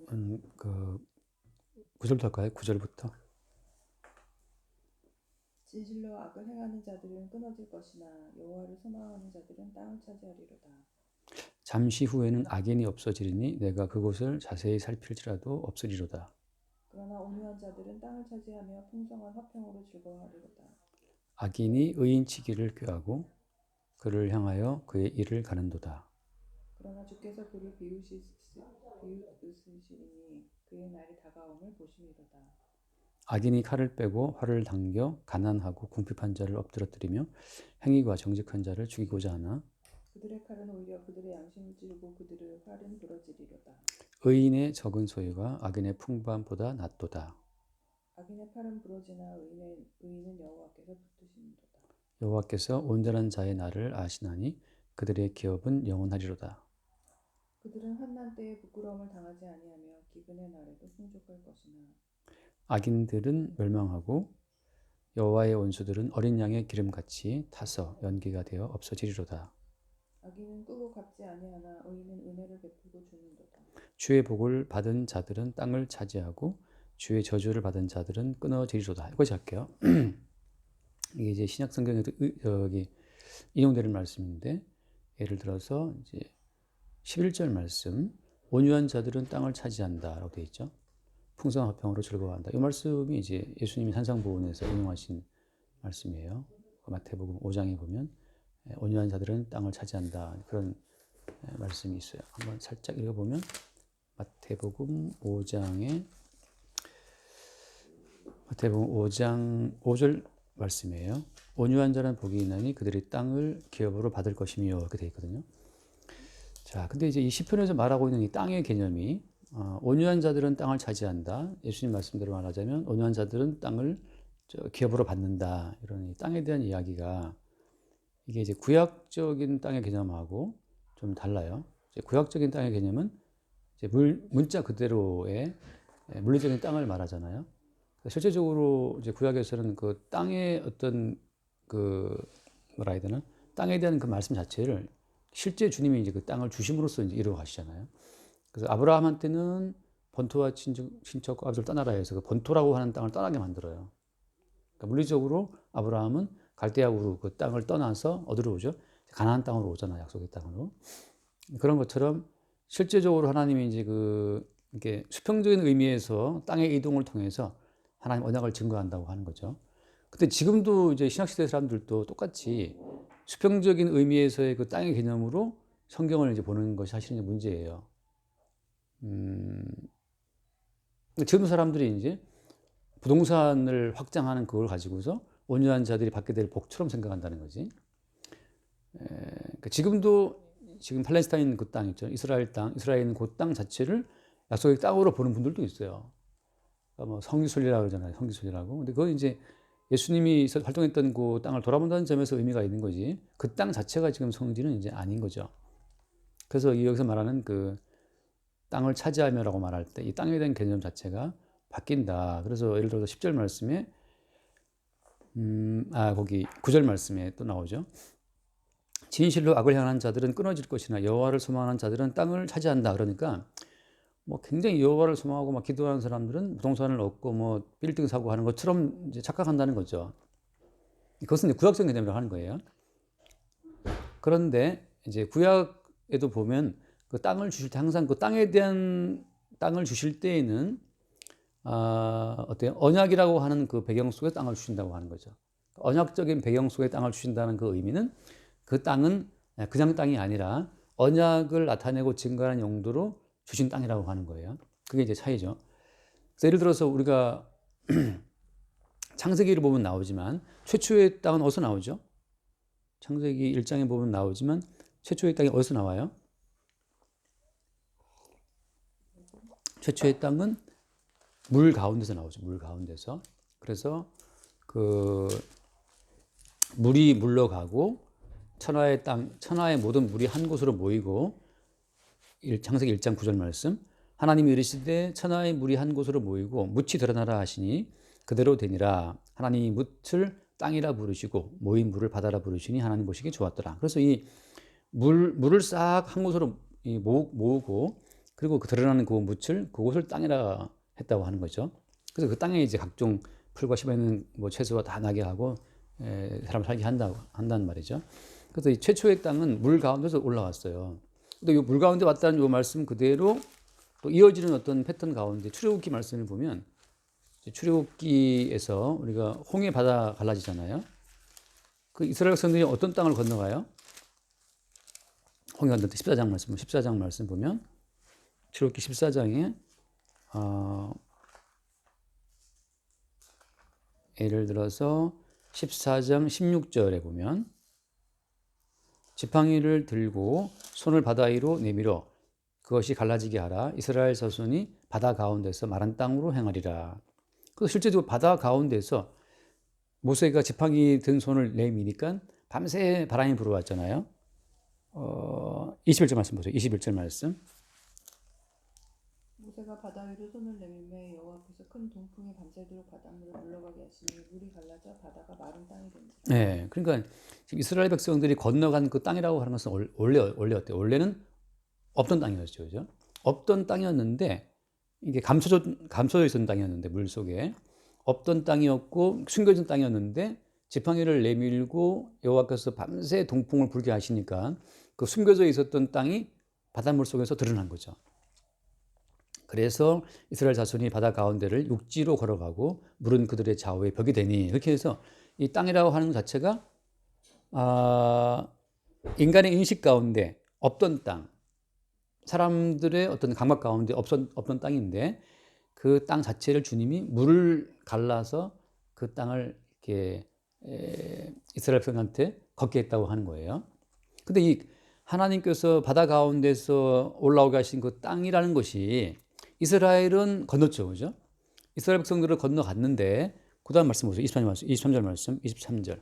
그 9절부터 할까요? 9절부터. 진실로 악을 행하는 자들은 끊어질 것이나 여호와를 소망하는 자들은 땅을 차지하리로다. 잠시 후에는 악인이 없어지리니 내가 그곳을 자세히 살필지라도 없으리로다. 그러나 온유한 자들은 땅을 차지하며 풍성한 화평으로 즐거워하리로다. 악인이 의인치기를 꾀하고 그를 향하여 그의 일을 가는도다. 그러나 주께서 그를 비웃으시니 그의 날이 다가옴을 보시리로다. 악인이 칼을 빼고 활을 당겨 가난하고 궁핍한 자를 엎드러뜨리며 행위가 정직한 자를 죽이고자 하나 그들의 칼은 오히려 그들의 양심을 찌르고 그들의 활은 부러지리로다. 의인의 적은 소유가 악인의 풍부함보다 낫도다. 악인의 팔은 부러지나 의인은 여호와께서 붙드시리로다. 여호와께서 온전한 자의 날을 아시나니 그들의 기업은 영원하리로다. 그들은 환난 때에 부끄러움을 당하지 아니하며 기근의 날에도 풍족할 것이나 악인들은 멸망하고 여호와의 원수들은 어린 양의 기름같이 타서 연기가 되어 없어지리로다. 악인은 끄고 갚지 아니하나 의인은 은혜를 베풀고 주는도다. 주의 복을 받은 자들은 땅을 차지하고 주의 저주를 받은 자들은 끊어지리로다. 이거지 할게요. 이게 이제 신약 성경에도 여기 인용되는 말씀인데 예를 들어서 이제 11절 말씀 온유한 자들은 땅을 차지한다라고 되어 있죠. 풍성한 화평으로 즐거워한다. 이 말씀이 이제 예수님이 산상보훈에서 인용하신 말씀이에요. 마태복음 5장에 보면 온유한 자들은 땅을 차지한다 그런 말씀이 있어요. 한번 살짝 읽어보면 마태복음 5장 5절 말씀이에요. 온유한 자는 복이 있나니 그들이 땅을 기업으로 받을 것이며 이렇게 되어 있거든요. 자, 근데 이제 이 시편에서 말하고 있는 이 땅의 개념이 온유한 자들은 땅을 차지한다. 예수님 말씀대로 말하자면 온유한 자들은 땅을 기업으로 받는다. 이런 땅에 대한 이야기가 이게 이제 구약적인 땅의 개념하고 좀 달라요. 이제 구약적인 땅의 개념은 이제 문자 그대로의 물리적인 땅을 말하잖아요. 실제적으로 이제 구약에서는 그 땅의 어떤 그 뭐라 해야 되나 땅에 대한 그 말씀 자체를 실제 주님이 이제 그 땅을 주심으로써 이제 이루어 가시잖아요. 그래서 아브라함한테는 본토와 친척과 아버지를 떠나라 해서 그 본토라고 하는 땅을 떠나게 만들어요. 그러니까 물리적으로 아브라함은 갈대아우르 그 땅을 떠나서 어디로 오죠? 가나안 땅으로 오잖아요. 약속의 땅으로. 그런 것처럼 실제적으로 하나님이 이제 이렇게 수평적인 의미에서 땅의 이동을 통해서 하나님 언약을 증거한다고 하는 거죠. 근데 지금도 이제 신약시대 사람들도 똑같이 수평적인 의미에서의 그 땅의 개념으로 성경을 이제 보는 것이 사실은 문제예요. 지금 사람들이 이제 부동산을 확장하는 그걸 가지고서 온유한 자들이 받게 될 복처럼 생각한다는 거지. 그러니까 지금 팔레스타인 그 땅 있죠. 이스라엘 그 땅 자체를 약속의 땅으로 보는 분들도 있어요. 그러니까 뭐 성기순례라고 그러잖아요. 성기순례라고. 근데 그건 이제 예수님이 활동했던 그 땅을 돌아본다는 점에서 의미가 있는 거지. 그 땅 자체가 지금 성지는 이제 아닌 거죠. 그래서 여기서 말하는 그 땅을 차지하며라고 말할 때 이 땅에 대한 개념 자체가 바뀐다. 그래서 예를 들어서 10절 말씀에 거기 9절 말씀에 또 나오죠. 진실로 악을 향하는 자들은 끊어질 것이나 여호와를 소망하는 자들은 땅을 차지한다. 그러니까 뭐 굉장히 여호와를 소망하고 막 기도하는 사람들은 부동산을 얻고 뭐 빌딩 사고 하는 것처럼 이제 착각한다는 거죠. 그것은 이제 구약적 개념이라고 하는 거예요. 그런데 이제 구약에도 보면 그 땅을 주실 때 항상 그 땅에 대한 땅을 주실 때에는 어때요? 언약이라고 하는 그 배경 속에 땅을 주신다고 하는 거죠. 언약적인 배경 속에 땅을 주신다는 그 의미는 그 땅은 그냥 땅이 아니라 언약을 나타내고 증거하는 용도로 주신 땅이라고 하는 거예요. 그게 이제 차이죠. 그래서 예를 들어서 우리가 창세기를 보면 나오지만 최초의 땅은 어디서 나오죠? 창세기 1장에 보면 나오지만 최초의 땅이 어디서 나와요? 최초의 땅은 물 가운데서 나오죠. 물 가운데서. 그래서 그 물이 물러가고 천하의 모든 물이 한 곳으로 모이고 창세기 1장 9절 말씀 하나님이 이르시되 천하의 물이 한 곳으로 모이고 묻이 드러나라 하시니 그대로 되니라. 하나님이 묻을 땅이라 부르시고 모인 물을 바다라 부르시니 하나님 보시기 좋았더라. 그래서 이 물을 싹 한 곳으로 모으고 그리고 그 드러나는 그 묻을 그곳을 땅이라 했다고 하는 거죠. 그래서 그 땅에 이제 각종 풀과 심어있는 뭐 채소가 다 나게 하고 사람 살게 한다는 말이죠. 그래서 이 최초의 땅은 물 가운데서 올라왔어요. 근데 이 물 가운데 왔다는 이 말씀 그대로 또 이어지는 어떤 패턴 가운데 출애굽기 말씀을 보면 출애굽기에서 우리가 홍해 바다 갈라지잖아요. 그 이스라엘 백성들이 어떤 땅을 건너가요? 홍해 건널 때 14장 말씀 보면 출애굽기 14장에 예를 들어서 14장 16절에 보면 지팡이를 들고 손을 바다 위로 내밀어 그것이 갈라지게 하라. 이스라엘 자손이 바다 가운데서 마른 땅으로 행하리라. 그래서 실제로 바다 가운데서 모세가 지팡이 든 손을 내미니까 밤새 바람이 불어왔잖아요. 21절 말씀 보세요. 21절 말씀. 모세가 바다 위로 손을 내밀매 여호와 앞에서 큰 동풍이 밤새도록 바닷물을 물러가게 하시니 물이 갈라져 바다가 마른 땅이 된지라. 네, 그러니까 지금 이스라엘 백성들이 건너간 그 땅이라고 하는 것은 원래 어때요? 원래는 없던 땅이었죠, 그죠? 없던 땅이었는데 이게 감춰져 있었던 땅이었는데 물 속에 없던 땅이었고 숨겨진 땅이었는데 지팡이를 내밀고 여호와께서 밤새 동풍을 불게 하시니까 그 숨겨져 있었던 땅이 바닷물 속에서 드러난 거죠. 그래서 이스라엘 자손이 바다 가운데를 육지로 걸어가고 물은 그들의 좌우에 벽이 되니 이렇게 해서 이 땅이라고 하는 것 자체가 인간의 인식 가운데 없던 땅, 사람들의 어떤 감각 가운데 없던 땅인데 그 땅 자체를 주님이 물을 갈라서 그 땅을 이렇게 이스라엘 백성한테 걷게 했다고 하는 거예요. 근데 이 하나님께서 바다 가운데서 올라오게 하신 그 땅이라는 것이 이스라엘은 건넜죠, 그죠? 이스라엘 백성들을 건너갔는데 그 다음 말씀 보세요. 23절 말씀, 23절.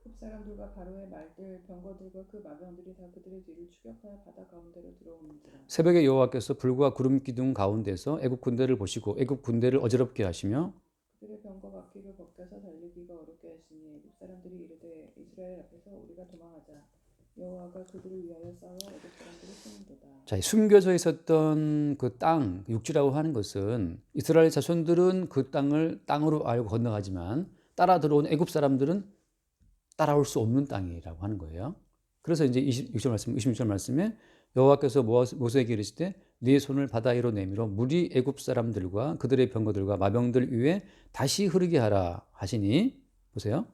흡사람들과 바로의 말들 병거들과 그 마병들이 다 그들의 뒤를 추격하여 바다 가운데로 들어오는지라. 새벽에 여호와께서 불과 구름 기둥 가운데서 애굽 군대를 보시고 애굽 군대를 어지럽게 하시며 그들의 병거 바퀴를 벗겨서 달리기가 어렵게 하시니 애굽 사람들이 이르되 이스라엘 앞에서 우리가 도망하자. 여호와가 그들을 위하여 싸워 애굽 사람들을 쓰는도다. 자, 숨겨져 있었던 그 땅, 육지라고 하는 것은 이스라엘 자손들은 그 땅을 땅으로 알고 건너가지만 따라 들어온 애굽 사람들은 따라올 수 없는 땅이라고 하는 거예요. 그래서 이제 26절 말씀에 여호와께서 모세에게 이르시되 네 손을 바다 위로 내밀어 물이 애굽 사람들과 그들의 병거들과 마병들 위에 다시 흐르게 하라 하시니 보세요.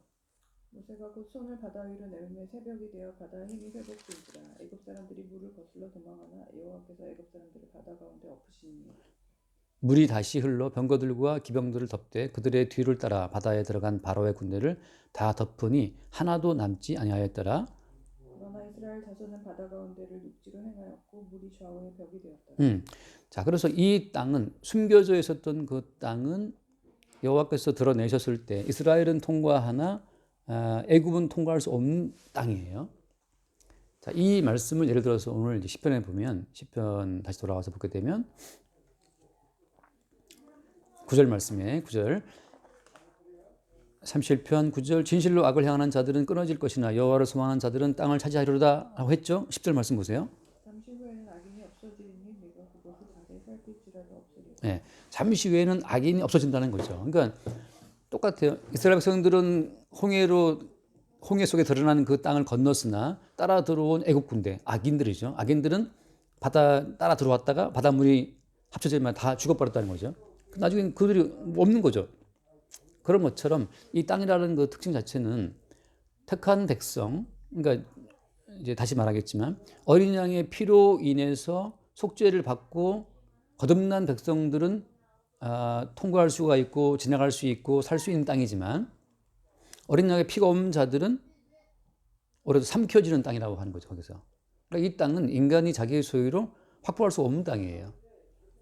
모세가 곧 손을 바다 위로 내밀매 새벽이 되어 바다의 힘이 회복되니라. 애굽 사람들이 물을 거슬러 도망하나 여호와께서 애굽 사람들을 바다 가운데 엎으시니 물이 다시 흘러 병거들과 기병들을 덮되 그들의 뒤를 따라 바다에 들어간 바로의 군대를 다 덮으니 하나도 남지 아니하였더라. 그러나 이스라엘 자손은 바다 가운데를 육지로 행하였고 물이 좌우의 벽이 되었더라. 자, 그래서 이 땅은 숨겨져 있었던 그 땅은 여호와께서 드러내셨을 때 이스라엘은 통과하나 애굽은 통과할 수 없는 땅이에요. 자, 이 말씀을 예를 들어서 오늘 이제 시편에 보면 시편 다시 돌아와서 보게 되면 9절 말씀에 9절 37편 9절 진실로 악을 향하는 자들은 끊어질 것이나 여호와를 소망하는 자들은 땅을 차지하리로다 라고 했죠. 10절 말씀 보세요. 잠시 후에는 악인이 없어지리니 내가 그것을 다시 살필지라도 없으리라. 네, 잠시 후에는 악인이 없어진다는 거죠. 그러니까 똑같아요. 이스라엘 백성들은 홍해 속에 드러나는 그 땅을 건넜으나 따라 들어온 애국 군대, 악인들이죠. 악인들은 바다 따라 들어왔다가 바닷물이 합쳐지면 다 죽어버렸다는 거죠. 나중에 그들이 없는 거죠. 그런 것처럼 이 땅이라는 그 특징 자체는 택한 백성, 그러니까 이제 다시 말하겠지만 어린 양의 피로 인해서 속죄를 받고 거듭난 백성들은 통과할 수가 있고 지나갈 수 있고 살 수 있는 땅이지만 어린 양의 피가 없는 자들은 오히려 삼켜지는 땅이라고 하는 거죠. 거기서. 그러니까 이 땅은 인간이 자기의 소유로 확보할 수 없는 땅이에요.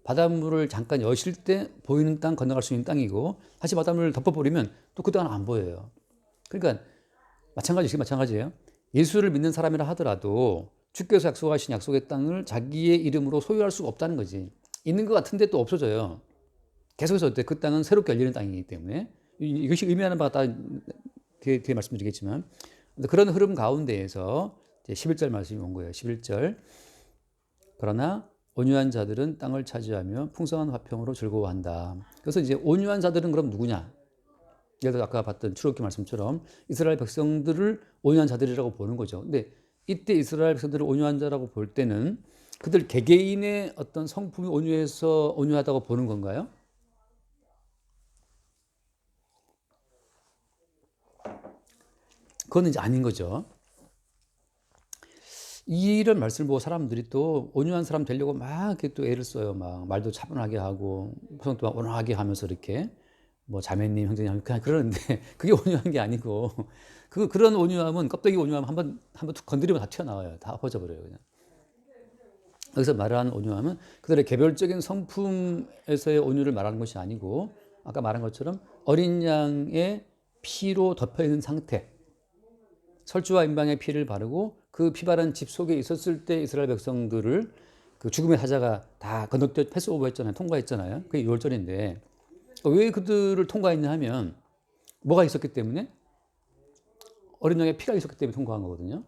바닷물을 잠깐 여실 때 보이는 땅, 건너갈 수 있는 땅이고 다시 바닷물을 덮어버리면 또 그 땅은 안 보여요. 그러니까 마찬가지예요. 예수를 믿는 사람이라 하더라도 주께서 약속하신 약속의 땅을 자기의 이름으로 소유할 수가 없다는 거지. 있는 것 같은데 또 없어져요. 계속해서 어때? 그 땅은 새롭게 열리는 땅이기 때문에 이것이 의미하는 바가 다 뒤에 말씀드리겠지만 그런 흐름 가운데에서 이제 11절 말씀이 온 거예요. 11절. 그러나 온유한 자들은 땅을 차지하며 풍성한 화평으로 즐거워한다. 그래서 이제 온유한 자들은 그럼 누구냐? 예를 들어 아까 봤던 출애굽기 말씀처럼 이스라엘 백성들을 온유한 자들이라고 보는 거죠. 근데 이때 이스라엘 백성들을 온유한 자라고 볼 때는 그들 개개인의 어떤 성품이 온유해서 온유하다고 보는 건가요? 그건 이제 아닌 거죠. 이런 말씀을 보고 사람들이 또 온유한 사람 되려고 막 이렇게 또 애를 써요. 막 말도 차분하게 하고 표정도 막 온화하게 하면서 이렇게 뭐 자매님, 형제님 그냥 그러는데 그게 온유한 게 아니고 그런 온유함은 껍데기 온유함 한번 툭 건드리면 다 튀어나와요. 다 엎어져 버려요. 그냥. 여기서 말하는 온유함은 그들의 개별적인 성품에서의 온유를 말하는 것이 아니고 아까 말한 것처럼 어린 양의 피로 덮여 있는 상태. 설주와 임방의 피를 바르고 그 피 바른 집 속에 있었을 때 이스라엘 백성들을 그 죽음의 사자가 다 건너뛰어 패스오버 했잖아요. 통과했잖아요. 그게 6월절인데 왜 그들을 통과했냐 하면 뭐가 있었기 때문에 어린 양의 피가 있었기 때문에 통과한 거거든요.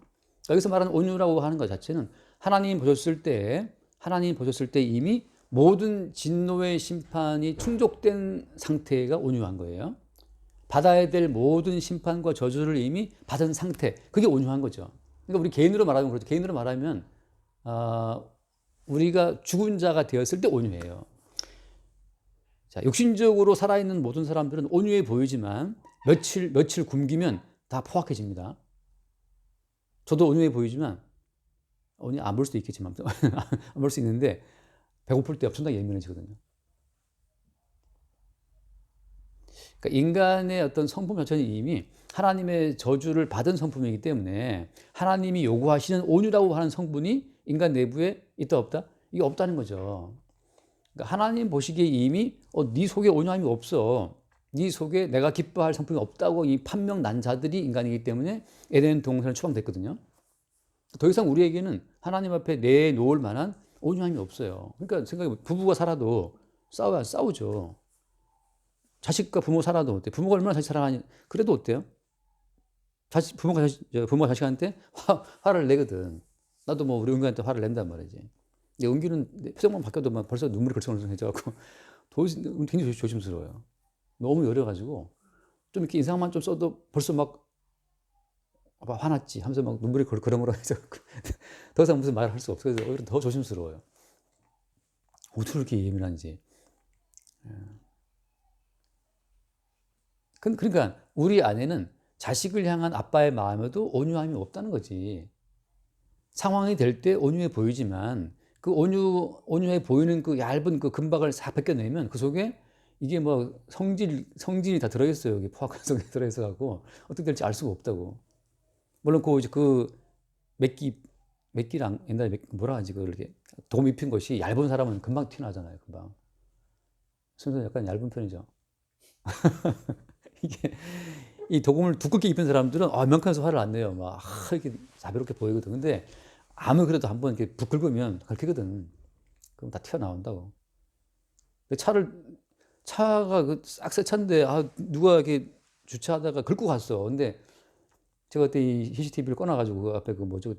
여기서 말하는 온유라고 하는 것 자체는 하나님 보셨을 때 이미 모든 진노의 심판이 충족된 상태가 온유한 거예요. 받아야 될 모든 심판과 저주를 이미 받은 상태. 그게 온유한 거죠. 그러니까 우리 개인으로 말하면 그렇죠. 개인으로 말하면 우리가 죽은 자가 되었을 때 온유해요. 자, 육신적으로 살아있는 모든 사람들은 온유해 보이지만 며칠 굶기면 다 포악해집니다. 저도 온유해 보이지만 온유 안 볼 수도 있겠지만 안 볼 수 있는데 배고플 때 엄청나게 예민해지거든요. 그러니까 인간의 어떤 성품 자체는 이미 하나님의 저주를 받은 성품이기 때문에 하나님이 요구하시는 온유라고 하는 성분이 인간 내부에 있다 없다? 이게 없다는 거죠. 그러니까 하나님 보시기에 이미 네 속에 온유함이 없어. 네 속에 내가 기뻐할 성품이 없다고 이 판명 난 자들이 인간이기 때문에 에덴 동산을 추방됐거든요. 더 이상 우리에게는 하나님 앞에 내놓을 만한 온유함이 없어요. 그러니까 생각해 부부가 살아도 싸우죠. 자식과 부모 살아도 어때? 부모가 얼마나 자식 사랑하니? 그래도 어때요? 부모가 자식한테 화를 내거든. 나도 뭐 우리 은규한테 화를 낸단 말이지. 근데 은규는 표정만 바뀌어도 막 벌써 눈물이 걸성걸성해져갖고 굉장히 조심스러워요. 너무 여려가지고 좀 이렇게 인상만 좀 써도 벌써 막 화났지 하면서 막 눈물이 그렁그렁해져. 더 이상 무슨 말을 할 수 없어서 오히려 더 조심스러워요. 어떻게 그렇게 예민한지. 그러니까 우리 안에는 자식을 향한 아빠의 마음에도 온유함이 없다는 거지. 상황이 될 때 온유해 보이지만 그 온유해 보이는 그 얇은 그 금박을 싹 벗겨내면 그 속에 이게 뭐 성질이 다 들어있어요. 여기 포악한 속에 들어있어갖고 어떻게 될지 알 수가 없다고. 물론 그 맥기랑 옛날에 뭐라 하지 그걸 이렇게 도금 입힌 것이 얇은 사람은 금방 튀어나잖아요. 금방. 선생님 약간 얇은 편이죠. 이게 이 도금을 두껍게 입힌 사람들은 명쾌해서 화를 안 내요. 막 이렇게 자비롭게 보이거든. 근데 아무 그래도 한번 이렇게 부긁으면 긁히거든. 그럼 다 튀어나온다고. 차가 그 싹새 차인데 누가 이렇게 주차하다가 긁고 갔어. 근데 제가 그때 이 CCTV를 꺼놔가지고 그 앞에 그 뭐죠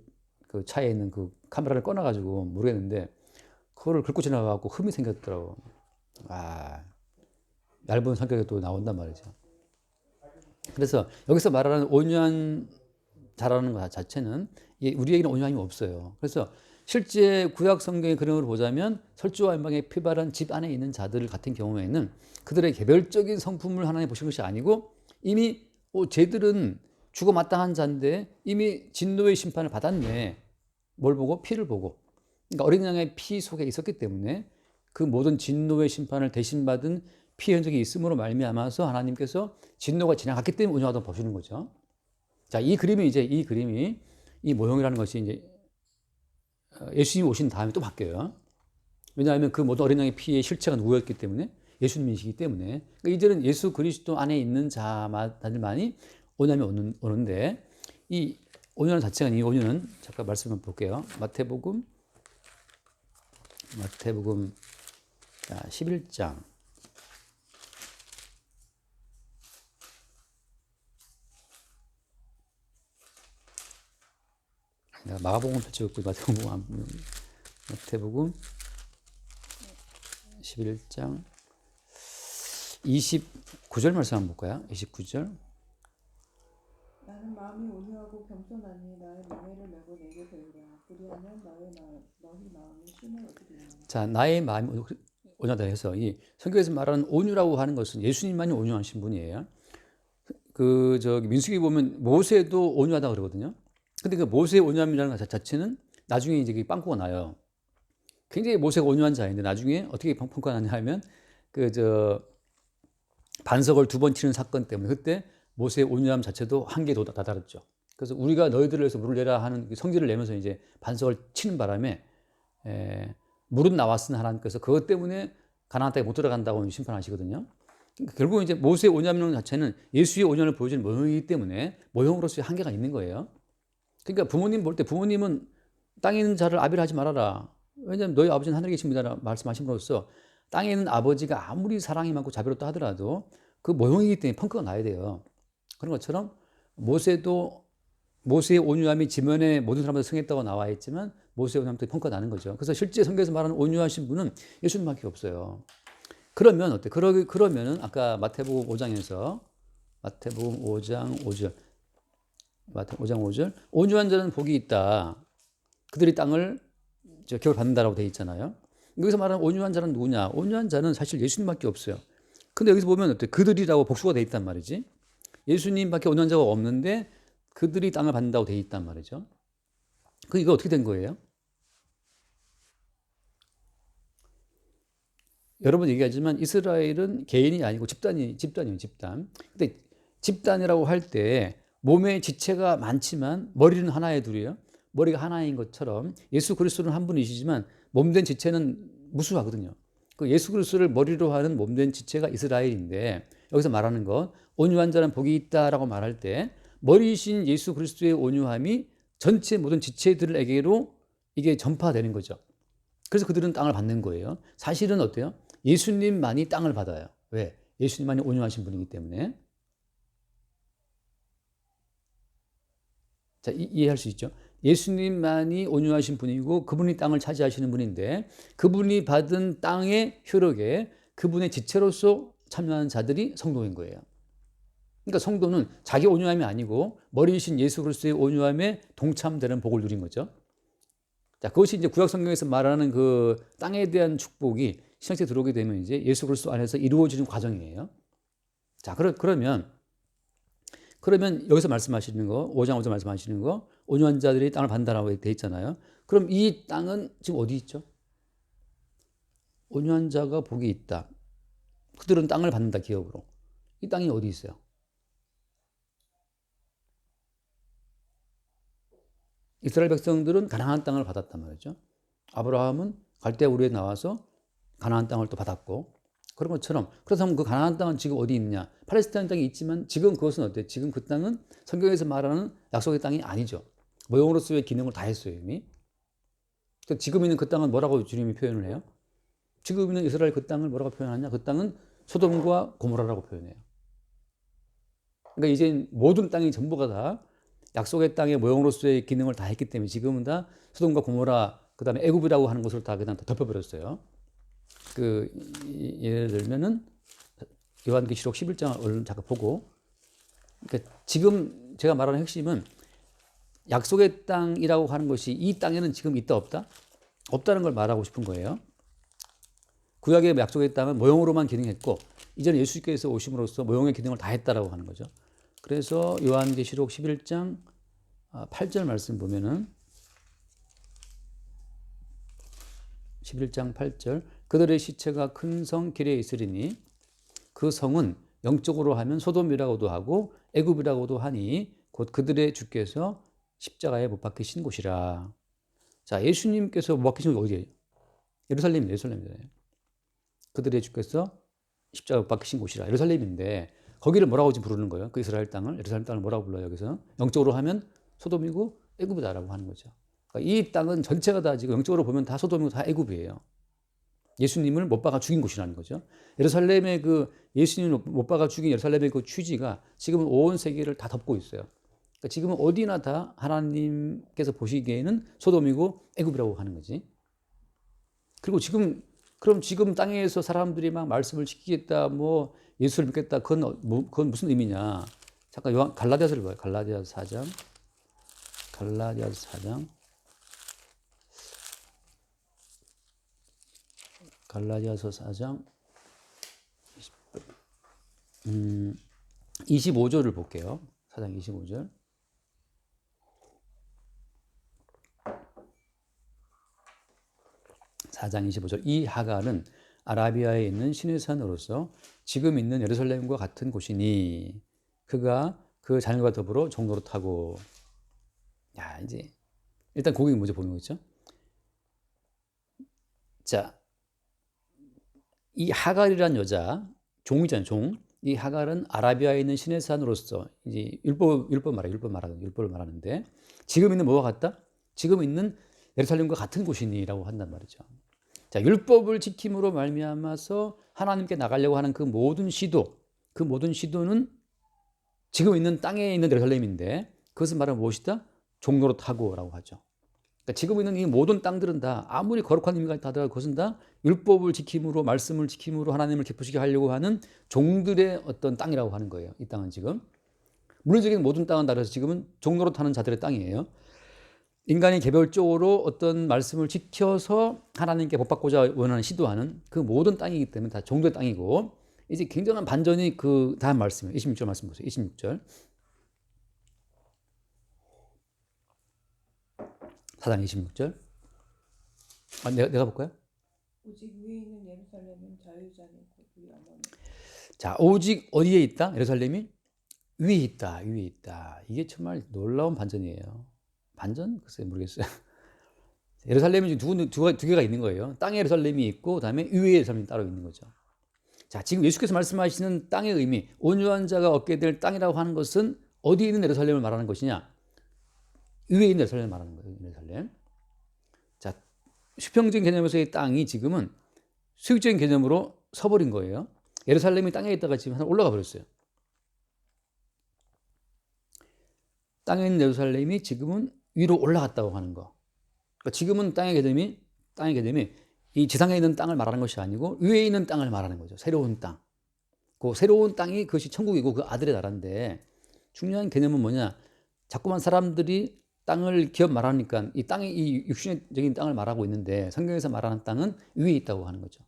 그 차에 있는 그 카메라를 꺼놔가지고 모르겠는데 그거를 긁고 지나가고 흠이 생겼더라고. 얇은 성격이 또 나온단 말이죠. 그래서 여기서 말하는 온유한 자라는 것 자체는 우리에게는 온유함이 없어요. 그래서 실제 구약 성경의 그림으로 보자면 설주와 임방의 피바른 집 안에 있는 자들 같은 경우에는 그들의 개별적인 성품을 하나님 보신 것이 아니고 이미 쟤들은 죽어 마땅한 자인데 이미 진노의 심판을 받았네. 뭘 보고? 피를 보고. 그러니까 어린 양의 피 속에 있었기 때문에 그 모든 진노의 심판을 대신 받은 피 흔적이 있음으로 말미암아서 하나님께서 진노가 지나갔기 때문에 온유하다고 보시는 거죠. 자, 이 그림이 이 모형이라는 것이 이제 예수님이 오신 다음에 또 바뀌어요. 왜냐하면 그 모든 어린 양의 피의 실체가 누구였기 때문에 예수님이시기 때문에 그러니까 이제는 예수 그리스도 안에 있는 자들만이 온유함이 오는데 이 온유는 자체가 이 온유는 잠깐 말씀을 볼게요. 마태복음 11장 내가 마가복음 펼쳐갖고 마태복음 11장 29절 말씀 한번 볼까요? 29절. 나는 마음이 온유하고 겸손하니 나의 멍에를 메고 내게 배우라. 그리하면 너희 마음이 쉼을 얻으리라. 자, 나의 마음이 온유하다 해서 이 성경에서 말하는 온유라고 하는 것은 예수님만이 온유하신 분이에요. 민수기 보면 모세도 온유하다 그러거든요. 근데 그 모세의 온유함이라는 것 자체는 나중에 이제 빵꾸가 나요. 굉장히 모세가 온유한 자인데 나중에 어떻게 빵꾸가 나냐 하면 반석을 2번 치는 사건 때문에 그때 모세의 온유함 자체도 한계에 다다랐죠. 그래서 우리가 너희들을 위해서 물을 내라 하는 성질을 내면서 이제 반석을 치는 바람에 물은 나왔으나 하나님께서 그것 때문에 가나안 땅에 못 들어간다고 심판하시거든요. 결국 이제 모세의 온유함 자체는 예수의 온유함을 보여주는 모형이기 때문에 모형으로서의 한계가 있는 거예요. 그러니까 부모님 볼 때 부모님은 땅에 있는 자를 아비를 하지 말아라. 왜냐하면 너희 아버지는 하늘에 계십니다 말씀하심으로써 땅에 있는 아버지가 아무리 사랑이 많고 자비롭다 하더라도 그 모형이기 때문에 펑크가 나야 돼요. 그런 것처럼 모세의 온유함이 지면에 모든 사람들 승했다고 나와 있지만 모세의 온유함도 펑크가 나는 거죠. 그래서 실제 성경에서 말하는 온유하신 분은 예수님밖에 없어요. 그러면 어때? 그러면은 아까 마태복음 5장 5절 온유한 자는 복이 있다. 그들이 땅을 기업을 받는다라고 되어 있잖아요. 여기서 말하는 온유한 자는 누구냐? 온유한 자는 사실 예수님밖에 없어요. 근데 여기서 보면 어때? 그들이라고 복수가 되어 있단 말이지. 예수님밖에 온유한 자가 없는데 그들이 땅을 받는다고 되어 있단 말이죠. 이거 어떻게 된 거예요? 여러 번 얘기하지만 이스라엘은 개인이 아니고 집단이에요, 집단. 근데 집단이라고 할 때 몸의 지체가 많지만 머리는 하나의 둘이에요. 머리가 하나인 것처럼 예수 그리스도는 한 분이시지만 몸된 지체는 무수하거든요. 그 예수 그리스도를 머리로 하는 몸된 지체가 이스라엘인데 여기서 말하는 것 온유한 자는 복이 있다라고 말할 때 머리이신 예수 그리스도의 온유함이 전체 모든 지체들에게로 이게 전파되는 거죠. 그래서 그들은 땅을 받는 거예요. 사실은 어때요? 예수님만이 땅을 받아요. 왜? 예수님만이 온유하신 분이기 때문에. 자, 이해할 수 있죠? 예수님만이 온유하신 분이고 그분이 땅을 차지하시는 분인데 그분이 받은 땅의 효력에 그분의 지체로서 참여하는 자들이 성도인 거예요. 그러니까 성도는 자기 온유함이 아니고 머리이신 예수 그리스도의 온유함에 동참되는 복을 누린 거죠. 자, 그것이 이제 구약 성경에서 말하는 그 땅에 대한 축복이 신약시대에 들어오게 되면 이제 예수 그리스도 안에서 이루어지는 과정이에요. 자, 그러면 여기서 말씀하시는 거, 5장 5절 말씀하시는 거, 온유한 자들이 땅을 받는다라고 돼 있잖아요. 그럼 이 땅은 지금 어디 있죠? 온유한 자가 복이 있다. 그들은 땅을 받는다, 기업으로. 이 땅이 어디 있어요? 이스라엘 백성들은 가나안 땅을 받았단 말이죠. 아브라함은 갈대아 우르에 나와서 가나안 땅을 또 받았고 그런 것처럼 그렇다면 그 가나안 땅은 지금 어디 있냐? 팔레스타인 땅이 있지만 지금 그것은 어때? 지금 그 땅은 성경에서 말하는 약속의 땅이 아니죠. 모형으로서의 기능을 다 했어요 이미. 지금 있는 그 땅은 뭐라고 주님이 표현을 해요? 지금 있는 이스라엘 그 땅을 뭐라고 표현하냐? 그 땅은 소돔과 고모라라고 표현해요. 그러니까 이제 모든 땅이 전부가 다 약속의 땅의 모형으로서의 기능을 다 했기 때문에 지금은 다 소돔과 고모라 그다음에 애굽이라고 하는 것을 다 그냥 덮여버렸어요. 예를 들면은 요한계시록 11장을 얼른 잠깐 보고, 그러니까 지금 제가 말하는 핵심은 약속의 땅이라고 하는 것이 이 땅에는 지금 있다 없다? 없다는 걸 말하고 싶은 거예요. 구약의 약속의 땅은 모형으로만 기능했고 이제는 예수께서 오심으로써 모형의 기능을 다 했다라고 하는 거죠. 그래서 요한계시록 11장 8절 말씀 보면은 11장 8절 그들의 시체가 큰 성 길에 있으리니 그 성은 영적으로 하면 소돔이라고도 하고 애굽이라고도 하니 곧 그들의 주께서 십자가에 못 박히신 곳이라. 자, 예수님께서 못 박히신 곳이 어디예요? 예루살렘이에요. 그들의 주께서 십자가에 못 박히신 곳이라. 예루살렘인데 거기를 뭐라고 지금 부르는 거예요? 그 이스라엘 땅을 뭐라고 불러요? 여기서 영적으로 하면 소돔이고 애굽이다라고 하는 거죠. 그러니까 이 땅은 전체가 다 지금 영적으로 보면 다 소돔이고 다 애굽이에요. 예수님을 못 박아 죽인 곳이라는 거죠. 예루살렘의 그 예수님을 못 박아 죽인 예루살렘의 그 취지가 지금은 온 세계를 다 덮고 있어요. 그러니까 지금은 어디나 다 하나님께서 보시기에는 소돔이고 애굽이라고 하는 거지. 그리고 지금 그럼 지금 땅에서 사람들이 막 말씀을 지키겠다, 뭐 예수를 믿겠다, 그건 무슨 의미냐? 잠깐 갈라디아서를 봐요. 갈라디아서 4장. 갈라디아서 4장. 갈라디아서 4장 25절을 볼게요. 4장 25절. 4장 25절. 이 하갈은 아라비아에 있는 신의 산으로서 지금 있는 예루살렘과 같은 곳이니 그가 그 자녀과 더불어 종로로 타고. 야, 이제 일단 고객이 먼저 보는 거죠. 자, 이 하갈이란 여자, 종이잖아요, 종. 이 하갈은 아라비아에 있는 신의 산으로서 이제 율법을 말하는데 지금 있는 뭐와 같다? 지금 있는 예루살렘과 같은 곳이니라고 한단 말이죠. 자, 율법을 지킴으로 말미암아서 하나님께 나가려고 하는 그 모든 시도는 지금 있는 땅에 있는 예루살렘인데 그것은 말하면 무엇이다? 종로로 타고라고 하죠. 그러니까 지금 있는 이 모든 땅들은 다 아무리 거룩한 의미가 있다 하더라도 그것은 다 율법을 지킴으로, 말씀을 지킴으로 하나님을 기쁘시게 하려고 하는 종들의 어떤 땅이라고 하는 거예요. 이 땅은 지금 물리적인 모든 땅은 다르서 지금은 종로로 타는 자들의 땅이에요. 인간이 개별적으로 어떤 말씀을 지켜서 하나님께 복받고자 원하는 시도하는 그 모든 땅이기 때문에 다 종교의 땅이고, 이제 굉장한 반전이 그 다음 말씀이에요. 26절 말씀 보세요. 26절. 4장 26절. 내가 볼까요? 오직 위에 있는 예루살렘은 자유자는 곧 우리 어머니. 자, 오직 어디에 있다? 예루살렘이 위에 있다. 위에 있다. 이게 정말 놀라운 반전이에요. 반전? 글쎄 모르겠어요. 예루살렘이 지금 두 개가 있는 거예요. 땅의 예루살렘이 있고 그다음에 위의 예루살렘이 따로 있는 거죠. 자, 지금 예수께서 말씀하시는 땅의 의미, 온유한 자가 얻게 될 땅이라고 하는 것은 어디에 있는 예루살렘을 말하는 것이냐? 위에 있는 예루살렘을 말하는 거예요. 예루살렘. 자, 수평적인 개념에서의 땅이 지금은 수직적인 개념으로 서버린 거예요. 예루살렘이 땅에 있다가 지금 하나 올라가 버렸어요. 땅에 있는 예루살렘이 지금은 위로 올라갔다고 하는 거. 그러니까 지금은 땅의 개념이 이 지상에 있는 땅을 말하는 것이 아니고 위에 있는 땅을 말하는 거죠. 새로운 땅. 그 새로운 땅이 그것이 천국이고 그 아들의 나라인데, 중요한 개념은 뭐냐? 자꾸만 사람들이 땅을 기업 말하니까 이 땅이 이 육신적인 땅을 말하고 있는데 성경에서 말하는 땅은 위에 있다고 하는 거죠.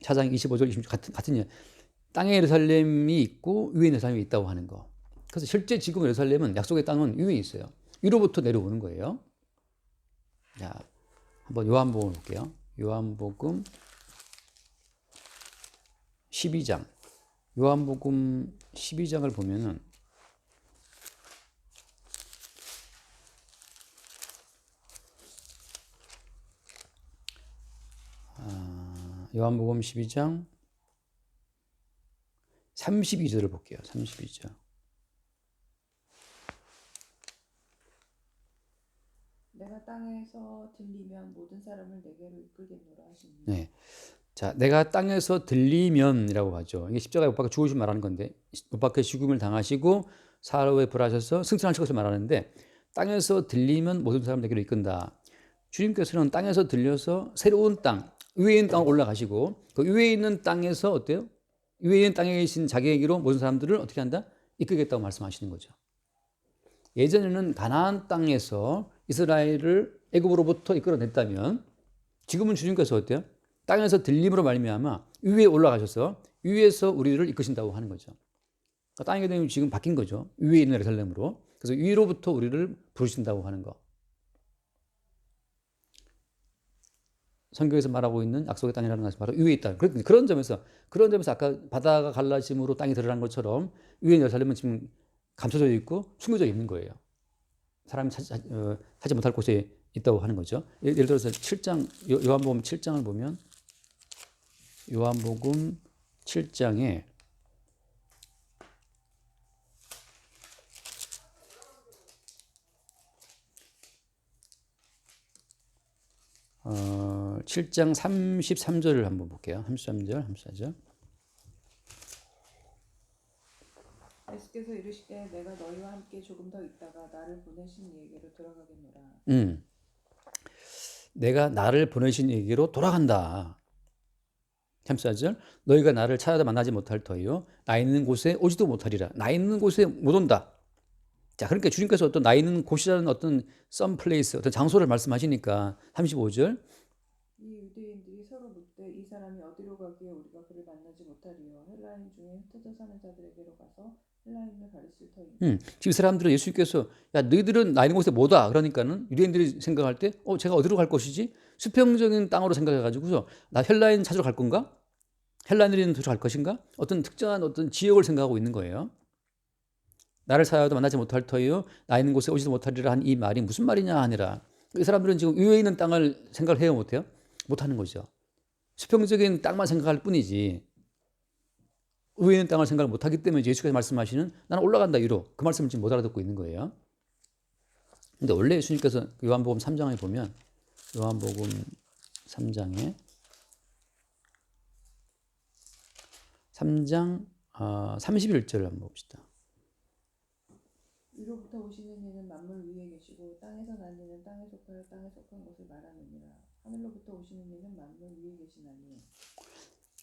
4장 25절 26절 같은 예. 땅에 예루살렘이 있고 위에 예루살렘이 있다고 하는 거. 그래서 실제 지금 예루살렘은 약속의 땅은 위에 있어요. 위로부터 내려오는 거예요. 자, 한번 요한복음 볼게요. 요한복음 12장. 요한복음 12장을 보면은 요한복음 12장 32절을 볼게요. 32절. 내가 땅에서 들리면 모든 사람을 내게로 이끌겠노라 하시니. 네. 자, 내가 땅에서 들리면이라고 하죠. 이게 십자가에 못 박혀 죽으신 말하는 건데, 못 박혀 죽음을 당하시고 사흘 부활하셔서 승천하실 것을 말하는데, 땅에서 들리면 모든 사람 내게로 이끈다. 주님께서는 땅에서 들려서 새로운 땅, 위에 있는 땅 올라가시고 그 위에 있는 땅에서 어때요? 위에 있는 땅에 계신 자기에게로 모든 사람들을 어떻게 한다? 이끌겠다고 말씀하시는 거죠. 예전에는 가나안 땅에서 이스라엘을 애굽으로부터 이끌어냈다면 지금은 주님께서 어때요? 땅에서 들림으로 말미암아 위에 올라가셔서 위에서 우리를 이끄신다고 하는 거죠. 그러니까 땅의 개념이 지금 바뀐 거죠. 위에 있는 예루살렘으로. 그래서 위로부터 우리를 부르신다고 하는 거. 성경에서 말하고 있는 약속의 땅이라는 것이 바로 위에 있다. 그런 점에서 아까 바다가 갈라짐으로 땅이 드러난 것처럼 위에 예루살렘은 지금 감춰져 있고 숨겨져 있는 거예요. 사람이 찾지 못할 곳에 있다고 하는 거죠. 예를 들어서 7장 요한복음 7장을 보면 요한복음 7장에 7장 33절을 한번 볼게요. 33절, 34절. 예수께서 이르시되 내가 너희와 함께 조금 더 있다가 나를 보내신 이에게로 들어가겠노라. 내가 나를 보내신 이에게로 돌아간다. 34절 너희가 나를 찾아다 만나지 못할 터이요 나 있는 곳에 오지도 못하리라. 나 있는 곳에 못 온다. 자, 그러니까 주님께서 어떤 나 있는 곳이라는 어떤 some place, 어떤 장소를 말씀하시니까 35절 이 유대인들이 서로 묻되 이 사람이 어디로 가기에 우리가 그를 만나지 못하리요. 헬라인 중에 흩어져 사는 자들에게로 가서 헬라인을 가르칠 터이니. 지금 사람들은 예수님께서 야 너희들은 나 있는 곳에 못 와. 그러니까는 유대인들이 생각할 때 제가 어디로 갈 것이지? 수평적인 땅으로 생각해가지고서 나 헬라인 찾으러 갈 건가? 헬라인들이 있는 곳으로 갈 것인가? 어떤 특정한 어떤 지역을 생각하고 있는 거예요. 나를 찾아도 만나지 못할 터이요 나 있는 곳에 오지도 못하리라 한 이 말이 무슨 말이냐 하니라. 이 사람들은 지금 위에 있는 땅을 생각을 해요 못해요? 못하는 거죠. 수평적인 땅만 생각할 뿐이지 위에 있는 땅을 생각을 못하기 때문에 예수께서 말씀하시는 나는 올라간다 위로 그 말씀을 지금 못 알아듣고 있는 거예요. 근데 원래 예수님께서 요한복음 3장에 보면 요한복음 3장 31절을 한번 봅시다. 위로부터 오시는 이는 만물 위에 계시고 땅에서 난 이는 땅에 속하여 땅에 속한 것을 말하느니라. 하늘로부터 오시는 이는 만물 위에 계시나니.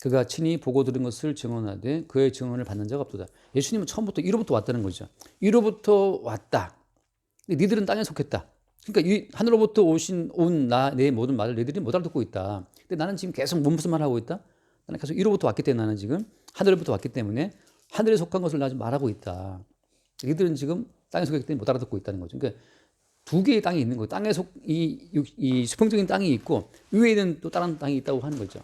그가 친히 보고 들은 것을 증언하되 그의 증언을 받는 자가 없도다. 예수님은 처음부터 위로부터 왔다는 거죠. 위로부터 왔다. 근데 니들은 땅에 속했다. 그러니까 이 하늘로부터 온 내 모든 말을 너희들이 못 알아듣고 있다. 근데 나는 지금 계속 무슨 말을 하고 있다? 나는 계속 위로부터 왔기 때문에 나는 지금 하늘로부터 왔기 때문에 하늘에 속한 것을 나 지금 말하고 있다. 너희들은 지금 땅에 속했기 때문에 못 알아듣고 있다는 거죠. 그러니까 두 개의 땅이 있는 거예요. 땅에 이 수평적인 땅이 있고 위에 있는 또 다른 땅이 있다고 하는 거죠.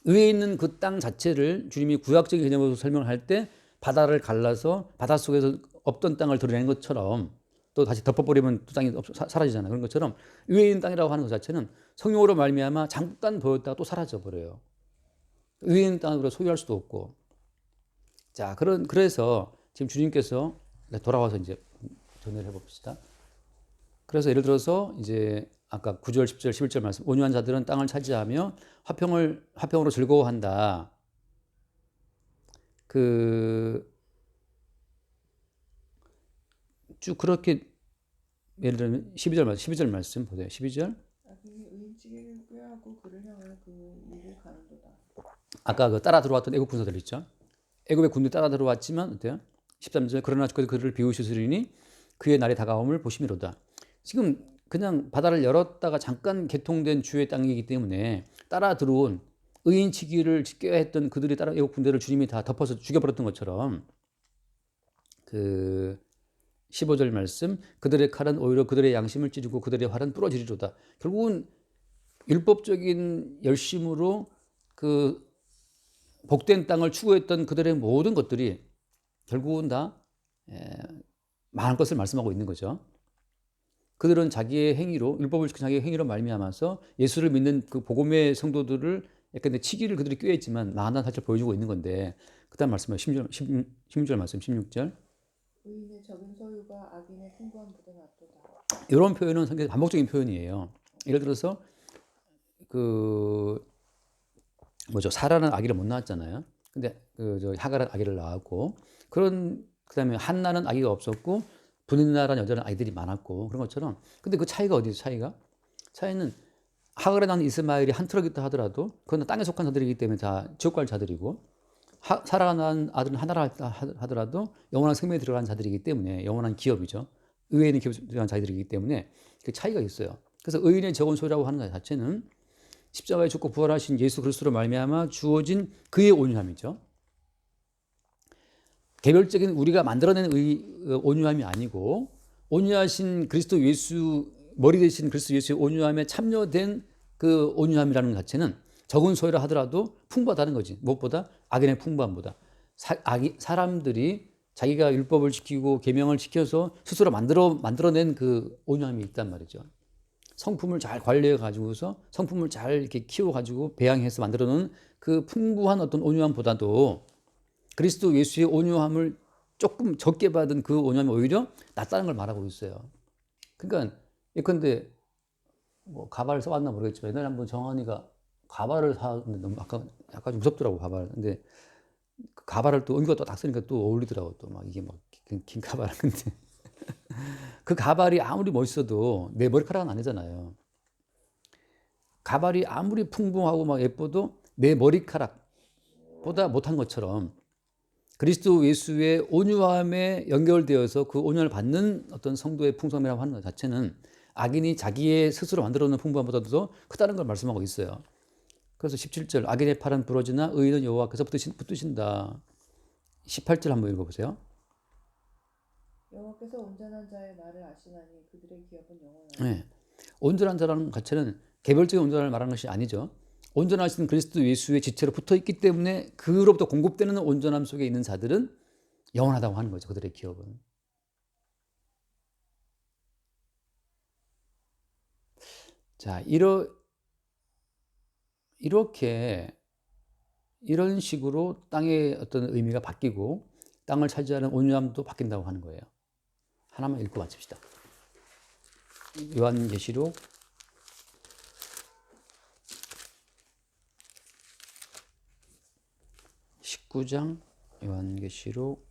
위에 있는 그 땅 자체를 주님이 구약적인 개념으로 설명을 할 때 바다를 갈라서 바다 속에서 없던 땅을 드러내는 것처럼 또 다시 덮어버리면 또 땅이 사라지잖아요. 그런 것처럼 위에 있는 땅이라고 하는 것 자체는 성령으로 말미암아 잠깐 보였다가 또 사라져 버려요. 위에 있는 땅으로 소유할 수도 없고. 자, 그래서 지금 주님께서 돌아와서 이제 전해를 해봅시다. 그래서 예를 들어서 이제 아까 9절, 10절, 11절 말씀 온유한 자들은 땅을 차지하며 화평으로 즐거워한다. 쭉 그렇게 예를 들면 12절 말씀 보세요. 12절. 악인이 의인치기를 꾀하고 그를 향하여 그 일을 가는도다. 아까 그 따라 들어왔던 애국 군사들 있죠. 애국의 군대 따라 들어왔지만 어때요? 13절 그러나 주께서 그를 비우시으리니 그의 날이 다가옴을 보심이로다. 지금 그냥 바다를 열었다가 잠깐 개통된 주의 땅이기 때문에 따라 들어온 의인치기를 꾀했던 그들이 따라 애국 군대를 주님이 다 덮어서 죽여버렸던 것처럼 그 15절 말씀 그들의 칼은 오히려 그들의 양심을 찌르고 그들의 활은 부러지리로다. 결국은 율법적인 열심으로 그 복된 땅을 추구했던 그들의 모든 것들이 결국은 다 망할 것을 말씀하고 있는 거죠. 그들은 자기의 행위로 율법을 지킨 자기의 행위로 말미암아서 예수를 믿는 그 복음의 성도들을 약간 치기를 그들이 꾀했지만 망한다는 사실을 보여주고 있는 건데 그다음 말씀은 16절 말씀 16절 의인의 적은 소유가 악인의 풍부한 부대 낫도다. 이런 표현은 상당히 반복적인 표현이에요. 예를 들어서 사라는 아기를 못 낳았잖아요. 근데 하갈은 아기를 낳았고 그다음에 한나는 아기가 없었고 브느나라는 여자는 아이들이 많았고 그런 것처럼. 근데 그 차이가 어디죠? 차이는 하갈에 낳은 이스마엘이 한 트럭이다 하더라도 그건 땅에 속한 자들이기 때문에 다 지옥 갈 자들이고 사라가 낳은 아들은 하나라 하더라도 영원한 생명에 들어간 자들이기 때문에 영원한 기업이죠. 의에 있는 기업에 들어간 자들이기 때문에 그 차이가 있어요. 그래서 의인의 적은 소유라고 하는 것 자체는 십자가에 죽고 부활하신 예수 그리스도로 말미암아 주어진 그의 온유함이죠. 개별적인 우리가 만들어낸 온유함이 아니고 온유하신 그리스도 예수 머리 대신 그리스도 예수의 온유함에 참여된 그 온유함이라는 것 자체는 적은 소유라 하더라도 풍부하다는 거지. 무엇보다 악인의 풍부함보다 사람들이 자기가 율법을 지키고 계명을 지켜서 스스로 만들어낸 그 온유함이 있단 말이죠. 성품을 잘 관리해 가지고서 성품을 잘 이렇게 키워 가지고 배양해서 만들어 놓은 그 풍부한 어떤 온유함보다도 그리스도 예수의 온유함을 조금 적게 받은 그 온유함이 오히려 낫다는 걸 말하고 있어요. 그러니까 예컨대 뭐 가발을 써봤나 모르겠지만 옛날에 한번 정한이가 가발을 사는데 너무 약간 좀 무섭더라고 가발. 근데 그 가발을 또 은규가 또 딱 쓰니까 또 어울리더라고. 또 막 이게 막 긴 가발. 근데 그 가발이 아무리 멋있어도 내 머리카락은 아니잖아요. 가발이 아무리 풍부하고 막 예뻐도 내 머리카락보다 못한 것처럼 그리스도 예수의 온유함에 연결되어서 그 온유함을 받는 어떤 성도의 풍성함이라고 하는 것 자체는 악인이 자기의 스스로 만들어 놓은 풍부함보다도 크다는 걸 말씀하고 있어요. 그래서 17절 악인의 팔은 부러지나 의인은 여호와께서 붙드신다. 18절 한번 읽어보세요. 여호와께서 온전한 자의 말을 아시나니 그들의 기업은 영원하다. 네. 온전한 자라는 자체는 개별적인 온전함을 말하는 것이 아니죠. 온전하신 그리스도 예수의 지체로 붙어 있기 때문에 그로부터 공급되는 온전함 속에 있는 자들은 영원하다고 하는 거죠. 그들의 기업은. 자, 이렇게 이런 식으로 땅의 어떤 의미가 바뀌고 땅을 차지하는 온유함도 바뀐다고 하는 거예요. 하나만 읽고 마칩시다. 요한계시록 19장 요한계시록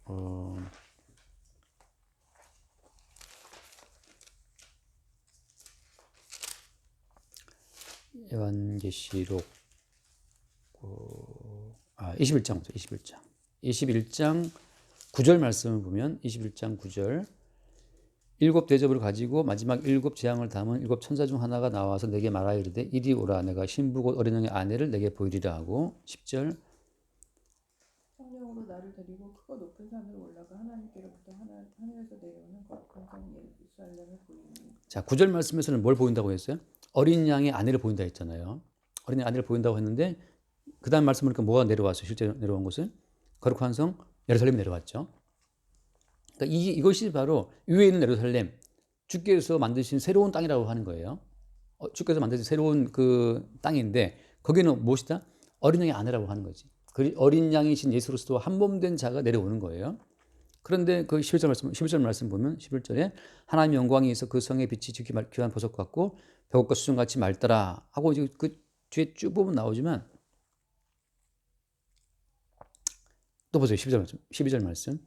요한계시록 21장 9절 말씀을 보면 21장 9절 일곱 대접을 가지고 마지막 일곱 재앙을 담은 일곱 천사 중 하나가 나와서 내게 말하여 이르되 이리 오라 내가 신부 곧 어린 양의 아내를 내게 보이리라 하고 10절 성령으로 나를 데리고 크고 높은 산으로 올라가 하나님께로부터 하늘에서 내려오는 거룩한 성 예루살렘을 보이니. 자, 9절 말씀에서는 뭘 보인다고 했어요? 어린 양의 아내를 보인다 했잖아요. 어린 양의 아내를 보인다고 했는데 그 다음 말씀 보니까 뭐가 내려왔어요? 실제 내려온 것은 거룩한 성 예루살렘이 내려왔죠. 그러니까 이것이 바로 위에 있는 예루살렘, 주께서 만드신 새로운 땅이라고 하는 거예요. 주께서 만드신 새로운 그 땅인데 거기는 무엇이다? 어린 양의 아내라고 하는 거지. 그 어린 양이신 예수 그리스도와 한 몸 된 자가 내려오는 거예요. 그런데 그 11절 말씀 보면 11절에 하나님 영광이 있어 그 성의 빛이 지극히 귀한 보석 같고 벽옥과 수정같이 맑더라 하고 이제 그 뒤에 쭉 보면 나오지만 또 보세요. 12절 말씀.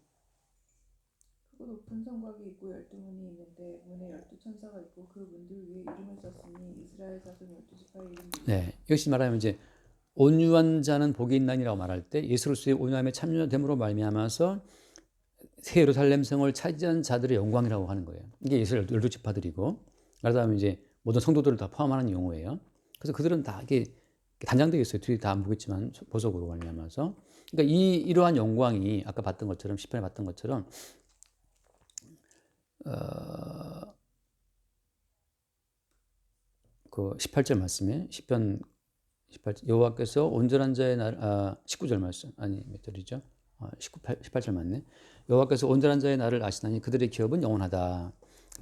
크고 높은 성곽이 있고 12문이 있는데 문에 12천사가 있고 그 문들 위에 이름을 썼으니 이스라엘 자손 12지파의 이름이. 네, 이것이 말하면 이제 온유한 자는 복이 있나니라고 말할 때 예수 그리스도의 온유함에 참여됨으로 말미암아서 새 예루살렘 성을 차지한 자들의 영광이라고 하는 거예요. 이게 예수 12지파들이고 그러다 이제 모든 성도들을 다 포함하는 용어예요. 그래서 그들은 다 이게 단장되어 있어요. 둘이 다 안 보겠지만 보석으로 말미암아서. 그러니까 이러한 영광이 아까 봤던 것처럼 10편에 봤던 것처럼 그 18절 말씀에 10편 18절 여호와께서 온전한 자의 날 19절 말씀 아니 몇 절이죠? 18절 맞네. 여호와께서 온전한 자의 날을 아시나니 그들의 기업은 영원하다.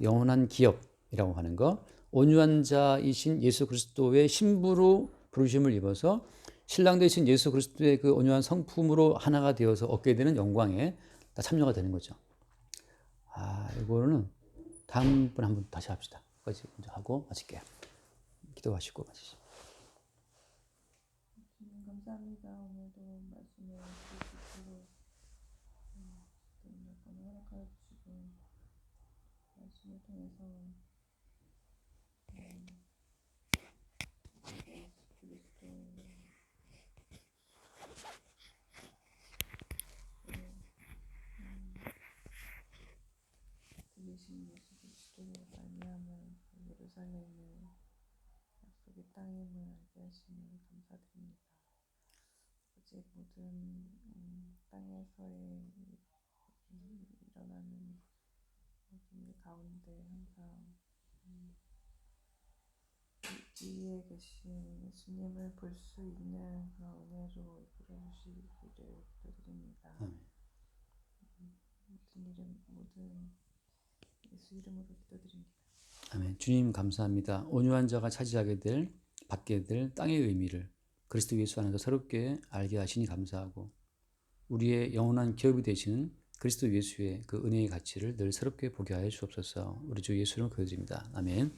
영원한 기업이라고 하는 거. 온유한 자이신 예수 그리스도의 신부로 부르심을 입어서 신랑 되신 예수 그리스도의 그 온유한 성품으로 하나가 되어서 얻게 되는 영광에 다 참여가 되는 거죠. 이거는 다음번에 한번 다시 합시다. 여기까지 먼저 하고 마칠게요. 기도하시고 마치시죠. 감사합니다. 오늘도 말씀을 주시고 허락하여 주시고 말씀을 통해서 들리신 예수 그리스도로 말미암아 예루살렘을 약속의 땅임을 알게 하시니 감사드립니다. 오직 모든 땅에서의 일어나는 모든 일 가운데 항상 위에 계신 예수님을 볼 수 있는 그런 은혜로 이끌어 주시기를 기도드립니다. 모든 예수 이름으로 기도드립니다. 아멘. 주님 감사합니다. 온유한 자가 차지하게 될 받게 될 땅의 의미를 그리스도 예수 안에서 새롭게 알게 하시니 감사하고 우리의 영원한 기업이 되시는 그리스도 예수의 그 은혜의 가치를 늘 새롭게 보게 하여 주옵소서. 우리 주 예수를 기도드립니다. 아멘.